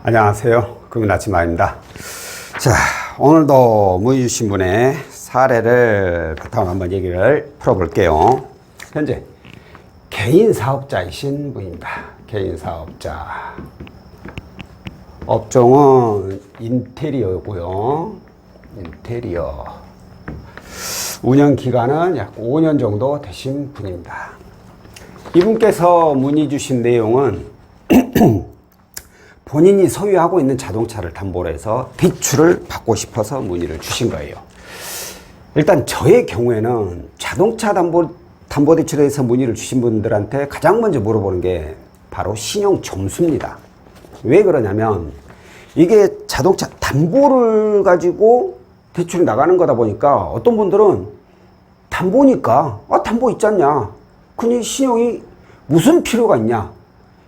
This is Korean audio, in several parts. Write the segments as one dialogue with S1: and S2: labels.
S1: 안녕하세요. 금융아침마입니다. 자, 오늘도 문의 주신 분의 사례를 바탕으로 한번 얘기를 풀어볼게요. 현재 개인 사업자이신 분입니다. 개인 사업자. 업종은 인테리어고요. 인테리어. 운영 기간은 약 5년 정도 되신 분입니다. 이분께서 문의 주신 내용은 본인이 소유하고 있는 자동차를 담보로 해서 대출을 받고 싶어서 문의를 주신 거예요. 일단 저의 경우에는 자동차 담보대출에 대해서 문의를 주신 분들한테 가장 먼저 물어보는 게 바로 신용 점수입니다. 왜 그러냐면 이게 자동차 담보를 가지고 대출이 나가는 거다 보니까 어떤 분들은 담보니까 담보 있지 않냐, 그니 신용이 무슨 필요가 있냐,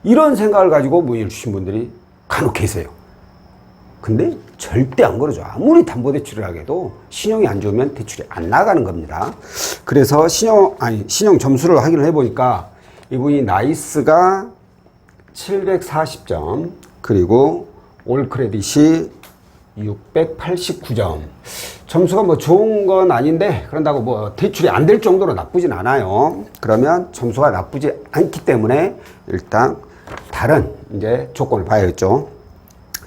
S1: 이런 생각을 가지고 문의를 주신 분들이 간혹 계세요. 근데 절대 안 그러죠. 아무리 담보대출을 하게도 신용이 안 좋으면 대출이 안 나가는 겁니다. 그래서 신용 점수를 확인을 해보니까 이분이 나이스가 740점, 그리고 올 크레딧이 689점. 점수가 뭐 좋은 건 아닌데 그런다고 뭐 대출이 안 될 정도로 나쁘진 않아요. 그러면 점수가 나쁘지 않기 때문에 일단 다른 이제 조건을 봐야겠죠.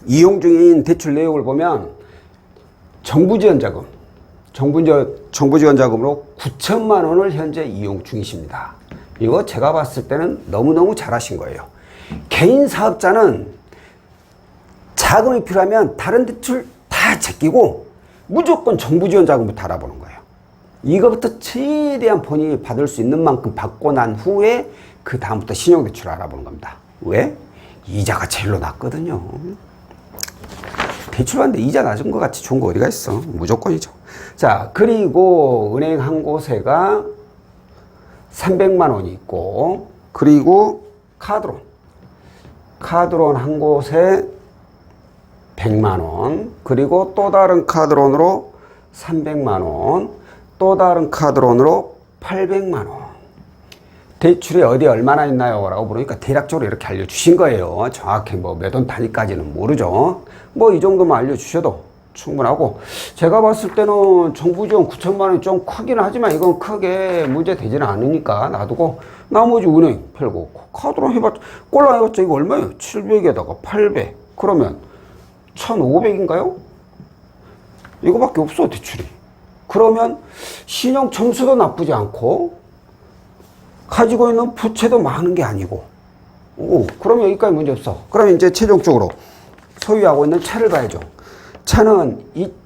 S1: 이용 중인 대출 내용을 보면 정부지원자금, 정부지원자금으로 9천만 원을 현재 이용 중이십니다. 이거 제가 봤을 때는 너무너무 잘하신 거예요. 개인 사업자는 자금이 필요하면 다른 대출 다 제끼고 무조건 정부지원자금부터 알아보는 거예요. 이거부터 최대한 본인이 받을 수 있는 만큼 받고 난 후에 그 다음부터 신용대출을 알아보는 겁니다. 왜? 이자가 제일로 낮거든요. 대출하는데 이자 낮은 것 같이 좋은 거 어디가 있어. 무조건이죠. 자, 그리고 은행 한 곳에가 300만 원이 있고, 그리고 카드론 한 곳에 100만 원, 그리고 또 다른 카드론으로 300만 원, 또 다른 카드론으로 800만 원. 대출이 어디에 얼마나 있나요? 라고 물으니까 대략적으로 이렇게 알려주신 거예요. 정확히 뭐 몇 원 단위까지는 모르죠. 뭐 이 정도만 알려주셔도 충분하고, 제가 봤을 때는 정부지원 9천만 원이 좀 크긴 하지만 이건 크게 문제 되지는 않으니까 놔두고 나머지 은행 팔고 카드로 해봤자 꼴랑 해봤자 이거 얼마예요? 700에다가 800 그러면 1500인가요? 이거밖에 없어 대출이. 그러면 신용 점수도 나쁘지 않고 가지고 있는 부채도 많은 게 아니고, 그러면 여기까지 문제 없어. 그러면 이제 최종적으로 소유하고 있는 차를 봐야죠. 차는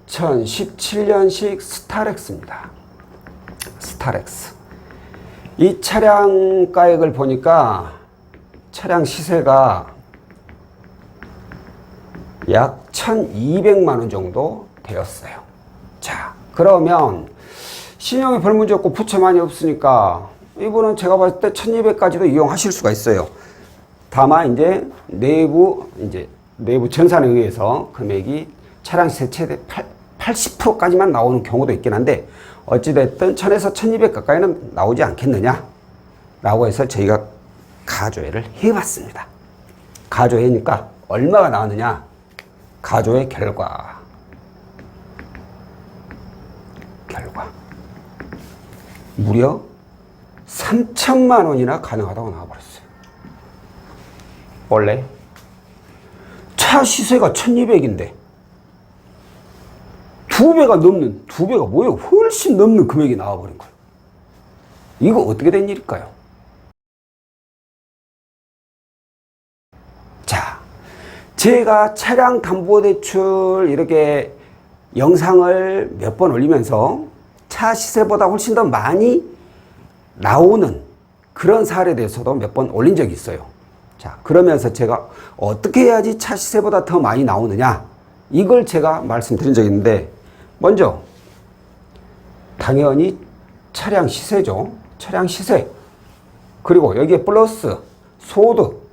S1: 2017년식 스타렉스입니다. 스타렉스. 이 차량 가액을 보니까 차량 시세가 약 1200만 원 정도 되었어요. 자, 그러면 신용이 별 문제 없고 부채 많이 없으니까 이분은 제가 봤을 때 1200까지도 이용하실 수가 있어요. 다만 이제 내부 전산에 의해서 금액이 차량 시세 최대 80%까지만 나오는 경우도 있긴 한데 어찌됐든 1000에서 1200 가까이는 나오지 않겠느냐 라고 해서 저희가 가조회를 해봤습니다. 가조회니까 얼마가 나왔느냐, 가조회 결과 무려 3천만 원이나 가능하다고 나와버렸어요. 원래 차 시세가 1200인데 2배가 뭐예요? 훨씬 넘는 금액이 나와버린 거예요. 이거 어떻게 된 일일까요? 자, 제가 차량 담보대출 이렇게 영상을 몇 번 올리면서 차 시세보다 훨씬 더 많이 나오는 그런 사례에 대해서도 몇 번 올린 적이 있어요. 자, 그러면서 제가 어떻게 해야지 차 시세보다 더 많이 나오느냐, 이걸 제가 말씀드린 적이 있는데, 먼저 당연히 차량 시세죠. 차량 시세. 그리고 여기에 플러스 소득,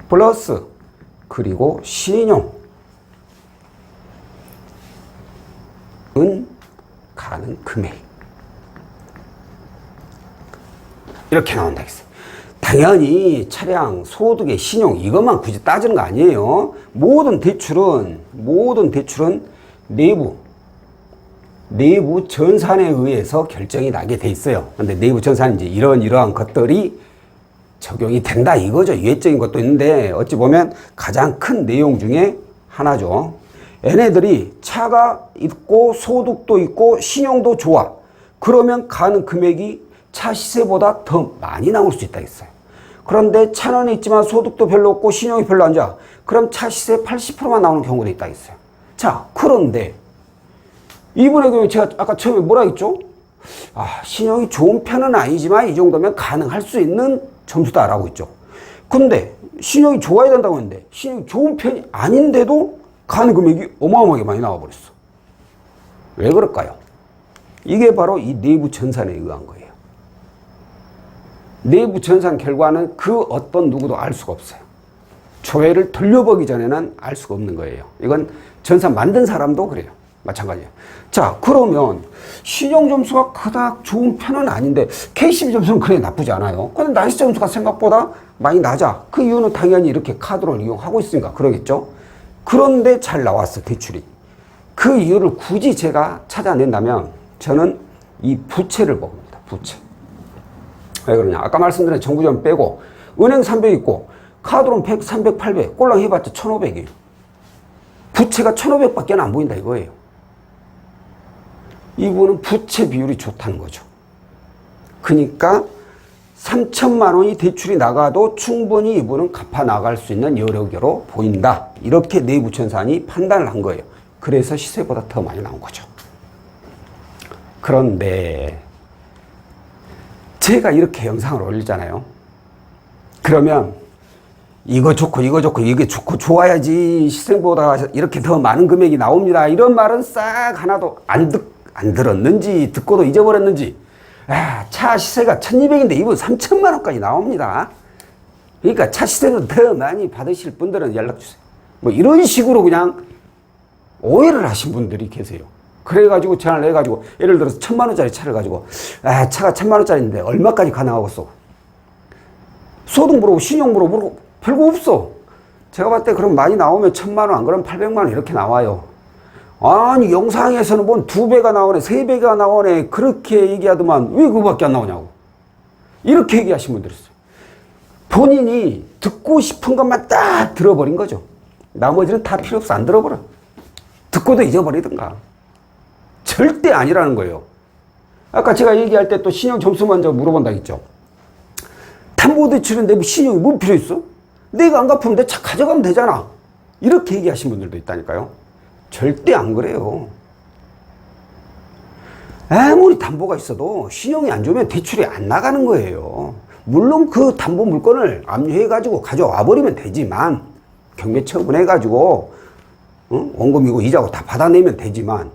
S1: 플러스 그리고 신용 은 가는 금액, 이렇게 나온다 했어요. 당연히 차량, 소득의 신용 이것만 굳이 따지는 거 아니에요. 모든 대출은 내부 전산에 의해서 결정이 나게 돼 있어요. 근데 내부 전산은 이제 이러한 것들이 적용이 된다 이거죠. 유예적인 것도 있는데 어찌 보면 가장 큰 내용 중에 하나죠. 얘네들이 차가 있고 소득도 있고 신용도 좋아. 그러면 가는 금액이 차 시세보다 더 많이 나올 수 있다 했어요. 그런데 차는 있지만 소득도 별로 없고 신용이 별로 안 좋아. 그럼 차 시세 80%만 나오는 경우도 있다 했어요. 자, 그런데 이분의 경우에 제가 아까 처음에 뭐라 했죠? 신용이 좋은 편은 아니지만 이 정도면 가능할 수 있는 점수다라고 했죠. 근데 신용이 좋아야 된다고 했는데 신용이 좋은 편이 아닌데도 가는 금액이 어마어마하게 많이 나와버렸어. 왜 그럴까요? 이게 바로 이 내부 전산에 의한 거예요. 내부 전산 결과는 그 어떤 누구도 알 수가 없어요. 조회를 돌려보기 전에는 알 수가 없는 거예요. 이건 전산 만든 사람도 그래요. 마찬가지예요. 자, 그러면 신용 점수가 그닥 좋은 편은 아닌데 KCB 점수는 그래 나쁘지 않아요. 근데 날씨 점수가 생각보다 많이 낮아. 그 이유는 당연히 이렇게 카드를 이용하고 있으니까 그러겠죠. 그런데 잘 나왔어, 대출이. 그 이유를 굳이 제가 찾아낸다면 저는 이 부채를 봅니다. 부채. 왜 그러냐? 아까 말씀드린 정부점 빼고 은행 300 있고 카드론 100, 300, 800 꼴랑 해봤자 1500이에요. 부채가 1500밖에 안 보인다 이거예요. 이분은 부채 비율이 좋다는 거죠. 그러니까 3천만 원이 대출이 나가도 충분히 이분은 갚아 나갈 수 있는 여력으로 보인다. 이렇게 내부전산이 판단을 한 거예요. 그래서 시세보다 더 많이 나온 거죠. 그런데 제가 이렇게 영상을 올리잖아요. 그러면 이게 좋고 좋아야지 시세보다 이렇게 더 많은 금액이 나옵니다. 이런 말은 싹 하나도 안 들었는지 듣고도 잊어버렸는지 차 시세가 1200인데 이분 3천만 원까지 나옵니다. 그러니까 차 시세도 더 많이 받으실 분들은 연락주세요. 뭐 이런 식으로 그냥 오해를 하신 분들이 계세요. 그래가지고 제안을 해가지고 예를 들어서 1000만 원짜리 차를 가지고 차가 1000만 원짜리인데 얼마까지 가능하겠어? 소득 물어보고 신용 물어보고 별거 없어. 제가 봤을 때 그럼 많이 나오면 1000만 원 안 그러면 800만 원 이렇게 나와요. 아니 영상에서는 뭔 2배가 나오네 3배가 나오네 그렇게 얘기하더만 왜 그거밖에 안 나오냐고 이렇게 얘기하신 분들이 있어요. 본인이 듣고 싶은 것만 딱 들어버린 거죠. 나머지는 다 필요 없어. 안 들어버려. 듣고도 잊어버리든가. 절대 아니라는 거예요. 아까 제가 얘기할 때 또 신용 점수 먼저 물어본다 했죠. 담보대출인데 뭐 신용이 뭐 필요 있어? 내가 안 갚으면 내 차 가져가면 되잖아. 이렇게 얘기하신 분들도 있다니까요. 절대 안 그래요. 아무리 담보가 있어도 신용이 안 좋으면 대출이 안 나가는 거예요. 물론 그 담보 물건을 압류해가지고 가져와 버리면 되지만 경매 처분해가지고 원금이고 이자고 다 받아내면 되지만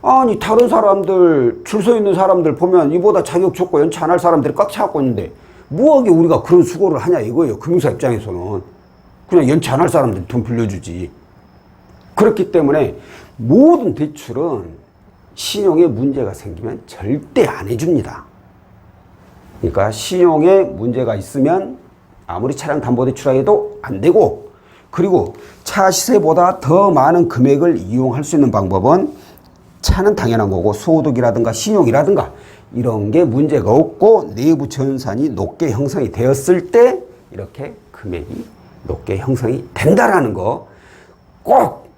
S1: 아니 다른 사람들 줄 서 있는 사람들 보면 이보다 자격 좋고 연체 안 할 사람들이 꽉 차갖고 있는데 뭐하게 우리가 그런 수고를 하냐 이거예요. 금융사 입장에서는 그냥 연체 안 할 사람들 돈 빌려주지. 그렇기 때문에 모든 대출은 신용에 문제가 생기면 절대 안 해줍니다. 그러니까 신용에 문제가 있으면 아무리 차량 담보대출을 해도 안 되고 그리고 차 시세보다 더 많은 금액을 이용할 수 있는 방법은 차는 당연한 거고 소득이라든가 신용이라든가 이런 게 문제가 없고 내부 전산이 높게 형성이 되었을 때 이렇게 금액이 높게 형성이 된다라는 거 꼭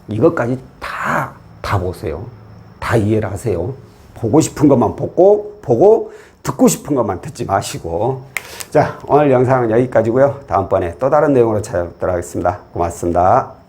S1: 이것까지 다 보세요. 다 이해를 하세요. 보고 싶은 것만 보고 듣고 싶은 것만 듣지 마시고. 자, 오늘 영상은 여기까지고요. 다음번에 또 다른 내용으로 찾아뵙도록 하겠습니다. 고맙습니다.